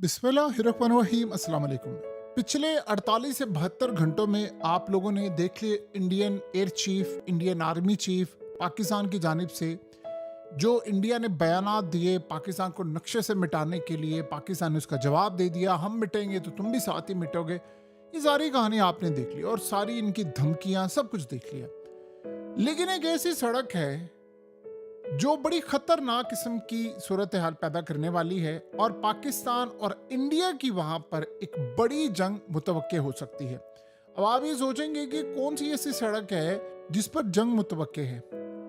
बिस्मिल्लाहिर्रहमानिर्रहीम अस्सलाम वालेकुम। पिछले 48 से 72 घंटों में आप लोगों ने देख लिए Indian air chief, Indian army chief Pakistan की जानिब से जो इंडिया ने बयानात दिए पाकिस्तान को नक्शे से मिटाने के लिए। पाकिस्तान ने उसका जवाब दे दिया, हम मिटेंगे तो तुम भी साथ ही मिटोगे। ये सारी कहानी आपने देख ली और सारी इनकी धमकियां सब कुछ देख लिया। लेकिन एक ऐसी सड़क है जो बड़ी खतरनाक किस्म की सूरत हाल पैदा करने वाली है और पाकिस्तान और इंडिया की वहां पर एक बड़ी जंग मुतवक्के हो सकती है। अब आप ये सोचेंगे कि कौन सी ऐसी सड़क है जिस पर जंग मुतवक्के है।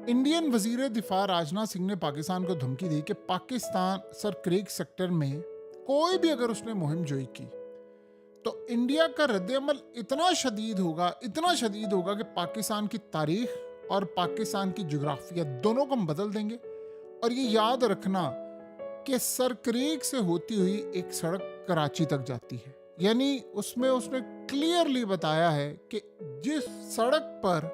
इंडियन वजीर दिफा राजनाथ सिंह ने पाकिस्तान को धमकी दी कि पाकिस्तान सर क्रीक सेक्टर में कोई भी अगर उसने मुहिम जोई की तो इंडिया का रद्द-ए-अमल इतना शदीद होगा कि पाकिस्तान की तारीख और पाकिस्तान की जोग्राफिया दोनों को हम बदल देंगे। और ये याद रखना कि सर क्रीक से होती हुई एक सड़क कराची तक जाती है। यानी उसमें उसने क्लियरली बताया है कि जिस सड़क पर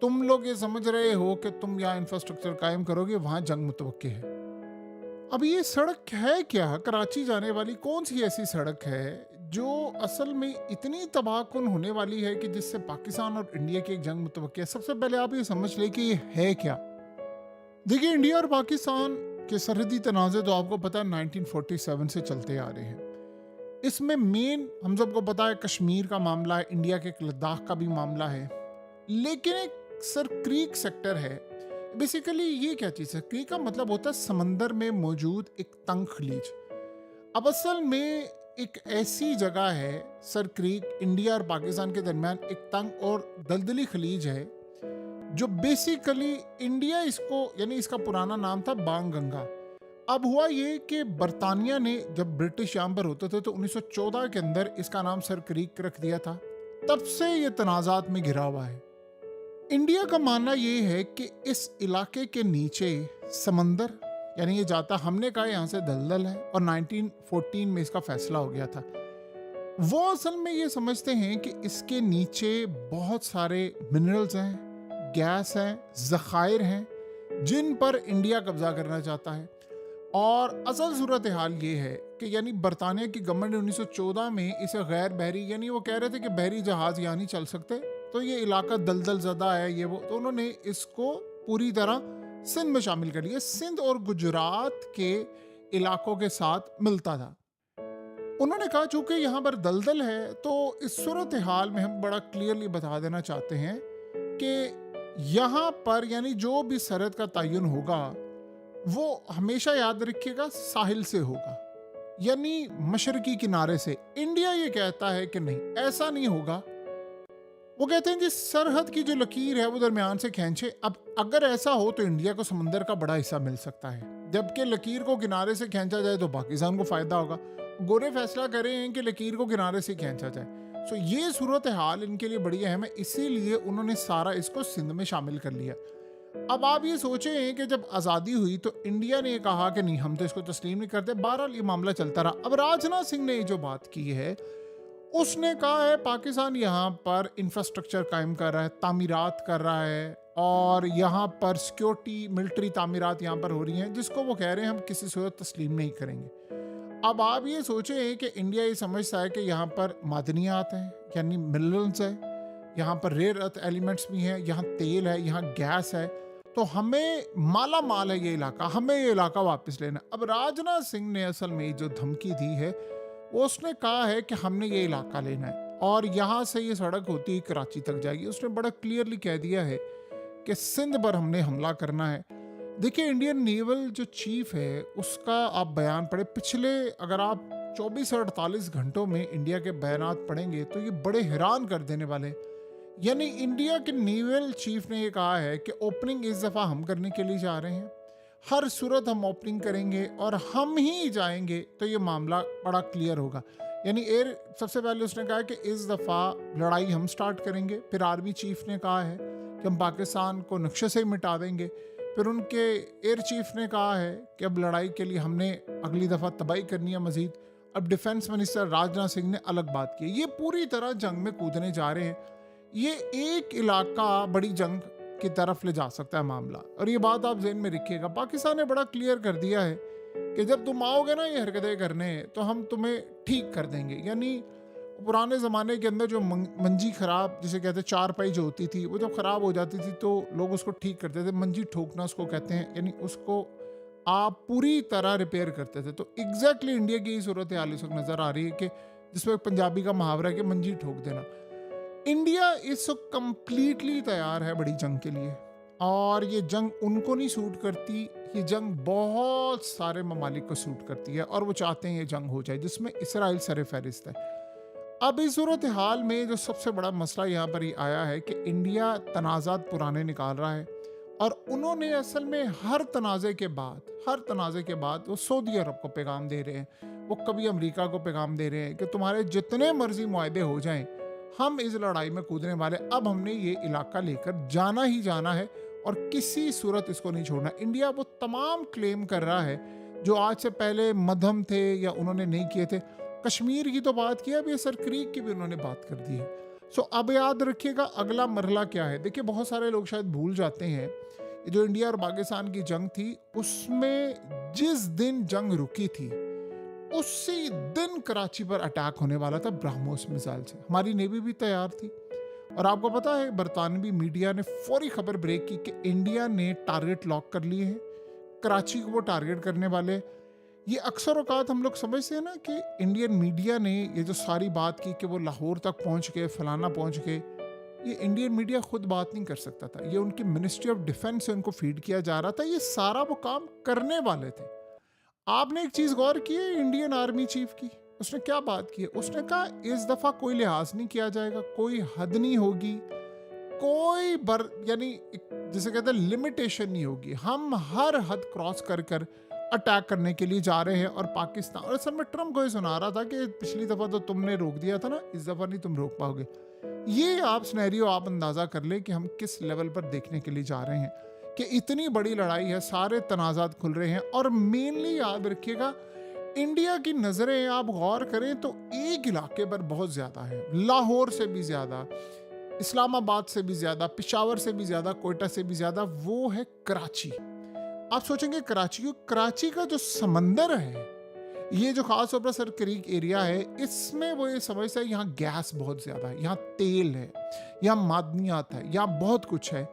तुम लोग ये समझ रहे हो कि तुम यहाँ इंफ्रास्ट्रक्चर कायम करोगे, वहां जंग मुतवक्के है। अब ये सड़क है क्या? कराची जाने वाली कौन सी ऐसी सड़क है जो असल में इतनी तबाहकुन होने वाली है कि जिससे पाकिस्तान और इंडिया की एक जंग मुतवक्की है? सबसे पहले आप ये समझ लें कि ये है क्या। देखिए, इंडिया और पाकिस्तान के सरहदी तनाज़े तो आपको पता है 1947 से चलते आ रहे हैं। इसमें मेन हम सबको पता है कश्मीर का मामला है, इंडिया के लद्दाख का भी मामला है। लेकिन एक सर क्रीक सेक्टर है। बेसिकली ये क्या चीज़ है? क्रीक का मतलब होता है समंदर में मौजूद एक तंग खलीज। अब असल में एक ऐसी जगह है सर क्रीक, इंडिया और पाकिस्तान के दरमियान एक तंग और दलदली खलीज है जो बेसिकली इंडिया इसको, यानी इसका पुराना नाम था बांग गंगा। अब हुआ ये कि बरतानिया ने जब ब्रिटिश यहाँ पर होते थे तो 1914 के अंदर इसका नाम सर क्रीक रख दिया था। तब से ये तनाज़ात में घिरा हुआ है। इंडिया का मानना ये है कि इस इलाके के नीचे समंदर, यानी ये जाता, हमने कहा यहाँ से दलदल है और 1914 में इसका फैसला हो गया था। वो असल में ये समझते हैं कि इसके नीचे बहुत सारे मिनरल्स हैं, गैस हैं, ज़खायर हैं जिन पर इंडिया कब्जा करना चाहता है। और असल सूरत हाल ये है कि यानी बरतानिया की गवर्नमेंट ने 1914 में इसे गैर बहरी, यानी वो कह रहे थे कि बहरी जहाज यहाँ नहीं चल सकते, तो ये इलाका दलदल ज़दा है ये वो, तो उन्होंने इसको पूरी तरह सिंध में शामिल कर लिया। सिंध और गुजरात के इलाकों के साथ मिलता था। उन्होंने कहा चूंकि यहाँ पर दलदल है तो इस सूरत हाल में हम बड़ा क्लियरली बता देना चाहते हैं कि यहाँ पर यानी जो भी सरहद का तयन होगा वो हमेशा याद रखिएगा साहिल से होगा, यानी मशरकी किनारे से। इंडिया ये कहता है कि नहीं, ऐसा नहीं होगा। वो कहते हैं कि सरहद की जो लकीर है वो दरमियान से खींचे। अब अगर ऐसा हो तो इंडिया को समंदर का बड़ा हिस्सा मिल सकता है, जबकि लकीर को किनारे से खींचा जाए तो पाकिस्तान को फायदा होगा। गोरे फैसला कर रहे हैं कि लकीर को किनारे से खींचा जाए। सो ये सूरत हाल इनके लिए बड़ी अहम है, इसीलिए उन्होंने सारा इसको सिंध में शामिल कर लिया। अब आप ये सोचें कि जब आज़ादी हुई तो इंडिया ने कहा कि नहीं, हम तो इसको तस्लीम नहीं करते। बहरहाल ये मामला चलता रहा। अब राजनाथ सिंह ने जो बात की है, उसने कहा है पाकिस्तान यहाँ पर इंफ्रास्ट्रक्चर कायम कर रहा है, तामीरात कर रहा है और यहाँ पर सिक्योरिटी मिलिट्री तामीरात यहाँ पर हो रही हैं, जिसको वो कह रहे हैं हम किसी सूरत तस्लीम नहीं करेंगे। अब आप ये सोचें कि इंडिया ये समझता है कि यहाँ पर मादनियात हैं, यानी मिनरल्स है, यहाँ पर रेयर अर्थ एलिमेंट्स भी हैं, यहाँ तेल है, यहाँ गैस है, तो हमें माला माल है ये इलाका, हमें ये इलाका वापस लेना। अब राजनाथ सिंह ने असल में जो धमकी दी है वो उसने कहा है कि हमने ये इलाका लेना है और यहाँ से ये सड़क होती है कराची तक जाएगी। उसने बड़ा क्लियरली कह दिया है कि सिंध पर हमने हमला करना है। देखिए, इंडियन नेवल जो चीफ है उसका आप बयान पढ़े। पिछले अगर आप 24 से 48 घंटों में इंडिया के बयानात पढ़ेंगे तो ये बड़े हैरान कर देने वाले। यानी इंडिया के नेवल चीफ ने ये कहा है कि ओपनिंग इस दफ़ा हम करने के लिए जा रहे हैं, हर सूरत हम ओपनिंग करेंगे और हम ही जाएंगे तो ये मामला बड़ा क्लियर होगा। यानी एयर, सबसे पहले उसने कहा कि इस दफ़ा लड़ाई हम स्टार्ट करेंगे। फिर आर्मी चीफ ने कहा है कि हम पाकिस्तान को नक्शे से ही मिटा देंगे। फिर उनके एयर चीफ ने कहा है कि अब लड़ाई के लिए हमने अगली दफ़ा तबाही करनी है मज़ीद। अब डिफेंस मिनिस्टर राजनाथ सिंह ने अलग बात की। ये पूरी तरह जंग में कूदने जा रहे हैं। ये एक इलाका बड़ी जंग की तरफ ले जा सकता है मामला, और ये बात आप ज़हन में रखिएगा। पाकिस्तान ने बड़ा क्लियर कर दिया है कि जब तुम आओगे ना ये हरकतें करने तो हम तुम्हें ठीक कर देंगे। यानी पुराने ज़माने के अंदर जो मंजी खराब जिसे कहते हैं चारपाई जो होती थी वो जब ख़राब हो जाती थी तो लोग उसको ठीक करते थे, मंजी ठोकना उसको कहते हैं, यानी उसको आप पूरी तरह रिपेयर करते थे। तो एग्जैक्टली इंडिया की यही सूरत हाल इस वक्त नज़र आ रही है कि जिसमें एक पंजाबी का मुहावरा है कि मंजी ठोक देना। इंडिया इस वक्त कम्प्लीटली तैयार है बड़ी जंग के लिए, और ये जंग उनको नहीं सूट करती, ये जंग बहुत सारे ममालिक को सूट करती है और वो चाहते हैं ये जंग हो जाए, जिसमें इसराइल सर फहरिस्त है। अब इस सूरत हाल में जो सबसे बड़ा मसला यहाँ पर ही आया है कि इंडिया तनाज़ात पुराने निकाल रहा है, और उन्होंने असल में हर तनाज़े के बाद वो सऊदी अरब को पैगाम दे रहे हैं, वो कभी अमेरिका को पैगाम दे रहे हैं कि तुम्हारे जितने मर्जी मुआहदे हो जाएं, हम इस लड़ाई में कूदने वाले, अब हमने ये इलाका लेकर जाना ही जाना है और किसी सूरत इसको नहीं छोड़ना। इंडिया वो तमाम क्लेम कर रहा है जो आज से पहले मध्यम थे या उन्होंने नहीं किए थे। कश्मीर की तो बात की, अब ये सर क्रीक की भी उन्होंने बात कर दी है। सो अब याद रखिएगा अगला मरहला क्या है। देखिए बहुत सारे लोग शायद भूल जाते हैं, जो इंडिया और पाकिस्तान की जंग थी उसमें जिस दिन जंग रुकी थी उसी दिन कराची पर अटैक होने वाला था ब्रह्मोस मिसाइल से। हमारी नेवी भी तैयार थी, और आपको पता है बरतानवी मीडिया ने फौरी खबर ब्रेक की कि इंडिया ने टारगेट लॉक कर लिए हैं, कराची को वो टारगेट करने वाले। ये अक्सर औकात हम लोग समझते हैं ना कि इंडियन मीडिया ने ये जो सारी बात की कि वो लाहौर तक पहुंच गए, फलाना पहुंच गए, ये इंडियन मीडिया खुद बात नहीं कर सकता था, ये उनकी मिनिस्ट्री ऑफ डिफेंस से उनको फीड किया जा रहा था, ये सारा वो काम करने वाले थे। आपने एक चीज गौर की है इंडियन आर्मी चीफ की, उसने क्या बात की है? उसने कहा इस दफा कोई लिहाज नहीं किया जाएगा, कोई हद नहीं होगी, कोई यानी जिसे कहते हैं लिमिटेशन नहीं होगी, हम हर हद क्रॉस कर कर अटैक करने के लिए जा रहे हैं। और पाकिस्तान, और असल में ट्रम्प को ये सुना रहा था कि पिछली दफा तो तुमने रोक दिया था ना, इस दफा नहीं तुम रोक पाओगे। ये आप सिनेरियो आप अंदाजा कर ले कि हम किस लेवल पर देखने के लिए जा रहे हैं, कि इतनी बड़ी लड़ाई है, सारे तनाजात खुल रहे हैं। और मेनली याद रखिएगा इंडिया की नजरें आप गौर करें तो एक इलाके पर बहुत ज्यादा है, लाहौर से भी ज्यादा, इस्लामाबाद से भी ज्यादा, पेशावर से भी ज्यादा, कोयटा से भी ज्यादा, वो है कराची। आप सोचेंगे कराची का जो समंदर है, ये जो खास तौर पर सर क्रीक एरिया है, इसमें वो ये समझता है यहाँ गैस बहुत ज्यादा है, यहाँ तेल है, यहाँ मादनियात है, यहाँ बहुत कुछ है,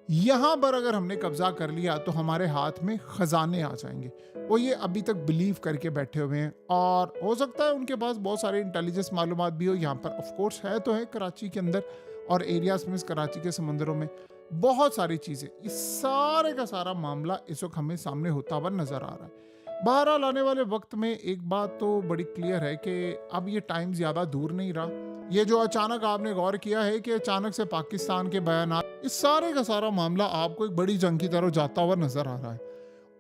यहाँ पर अगर हमने कब्जा कर लिया तो हमारे हाथ में खजाने आ जाएंगे। वो ये अभी तक बिलीव करके बैठे हुए हैं, और हो सकता है उनके पास बहुत सारे इंटेलिजेंस मालूमात भी हो। यहाँ पर ऑफ कोर्स है तो है कराची के अंदर और एरियाज में, कराची के समंदरों में बहुत सारी चीज़ें, इस सारे का सारा मामला इस वक्त हमें सामने होता हुआ नजर आ रहा है। बहरहाल आने वाले वक्त में एक बात तो बड़ी क्लियर है कि अब ये टाइम ज़्यादा दूर नहीं रहा। ये जो अचानक आपने गौर किया है कि अचानक से पाकिस्तान के बयान, इस सारे का सारा मामला आपको एक बड़ी जंग की तरफ जाता हुआ नजर आ रहा है।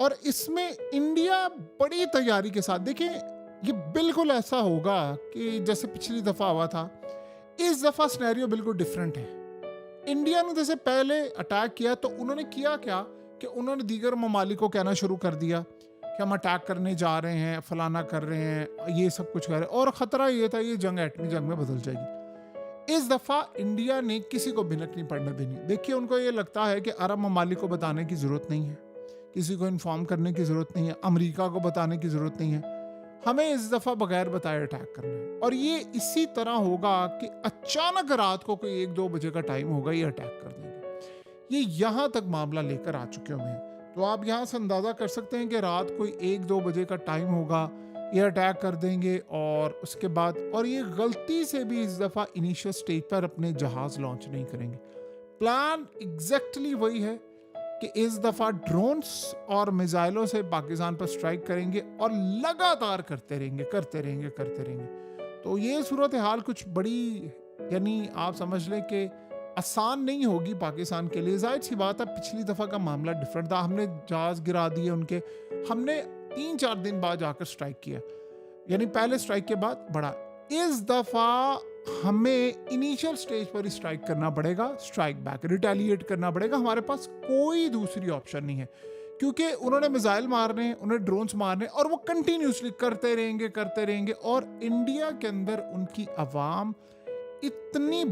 और इसमें इंडिया बड़ी तैयारी के साथ, देखिए ये बिल्कुल ऐसा होगा कि जैसे पिछली दफ़ा हुआ था, इस दफ़ा सिनेरियो बिल्कुल डिफरेंट है। इंडिया ने जैसे पहले अटैक किया तो उन्होंने किया क्या कि उन्होंने दीगर ममालिक को कहना शुरू कर दिया कि हम अटैक करने जा रहे हैं, फलाना कर रहे हैं, ये सब कुछ कर रहे हैं, और ख़तरा ये था ये जंग एटमी जंग में बदल जाएगी। इस दफ़ा इंडिया ने किसी को भिनक नहीं पड़ने देनी। देखिए उनको ये लगता है कि अरब ममालिक को बताने की ज़रूरत नहीं है, किसी को इन्फॉर्म करने की ज़रूरत नहीं है, अमेरिका को बताने की ज़रूरत नहीं है, हमें इस दफ़ा बगैर बताए अटैक करना है। और ये इसी तरह होगा कि अचानक रात को कोई 1-2 बजे का टाइम होगा, ये अटैक कर देंगे। ये यहाँ तक मामला लेकर आ चुके हुए हैं। तो आप यहाँ से अंदाज़ा कर सकते हैं कि रात कोई 1-2 बजे का टाइम होगा, ये अटैक कर देंगे। और उसके बाद, और ये गलती से भी इस दफ़ा इनिशियल स्टेज पर अपने जहाज़ लॉन्च नहीं करेंगे। प्लान एग्जैक्टली वही है कि इस दफ़ा ड्रोन्स और मिसाइलों से पाकिस्तान पर स्ट्राइक करेंगे और लगातार करते रहेंगे। तो ये सूरत हाल कुछ बड़ी, यानी आप समझ लें कि आसान नहीं होगी पाकिस्तान के लिए। जाहिर सी बात है पिछली दफ़ा का मामला डिफरेंट था, हमने जहाज़ गिरा दिए उनके, हमने 3-4 दिन बाद जाकर स्ट्राइक किया, यानी पहले स्ट्राइक के बाद बढ़ा। इस दफ़ा हमें इनिशियल स्टेज पर ही स्ट्राइक करना पड़ेगा, स्ट्राइक बैक, रिटेलिएट करना पड़ेगा। हमारे पास कोई दूसरी ऑप्शन नहीं है, क्योंकि उन्होंने मिसाइल मारने हैं, उन्हें ड्रोन्स मारने, और वो कंटिन्यूसली करते रहेंगे। और इंडिया के अंदर उनकी आवाम इतनी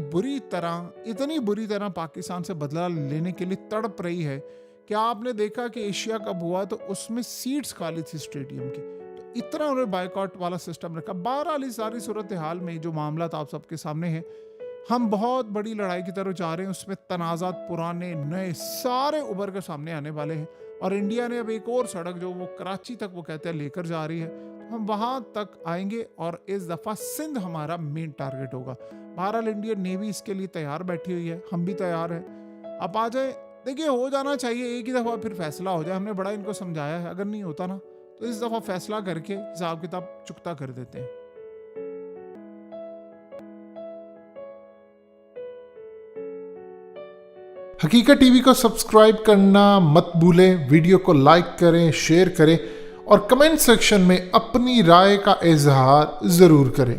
बुरी तरह पाकिस्तान से बदला लेने के लिए तड़प रही है क्या आपने देखा कि एशिया कप हुआ तो उसमें सीट्स खाली थी स्टेडियम की, तो इतना उन्होंने बाइकआउट वाला सिस्टम रखा। बहरहाल इस सारी सूरत हाल में जो मामला आप सबके सामने है, हम बहुत बड़ी लड़ाई की तरफ जा रहे हैं। उसमें तनाज़ात पुराने नए सारे उभर कर सामने आने वाले हैं, और इंडिया ने अब एक और सड़क जो वो कराची तक वो कहते हैं लेकर जा रही है, हम वहाँ तक आएंगे और इस दफ़ा सिंध हमारा मेन टारगेट होगा। बहरहाल इंडियन नेवी इसके लिए तैयार बैठी हुई है, हम भी तैयार हैं। आप आ जाए, देखिए हो जाना चाहिए एक ही दफ़ा, फिर फैसला हो जाए। हमने बड़ा इनको समझाया है, अगर नहीं होता ना तो इस दफ़ा फैसला करके हिसाब किताब चुकता कर देते हैं। हकीकत टीवी को सब्सक्राइब करना मत भूलें, वीडियो को लाइक करें, शेयर करें और कमेंट सेक्शन में अपनी राय का इजहार ज़रूर करें।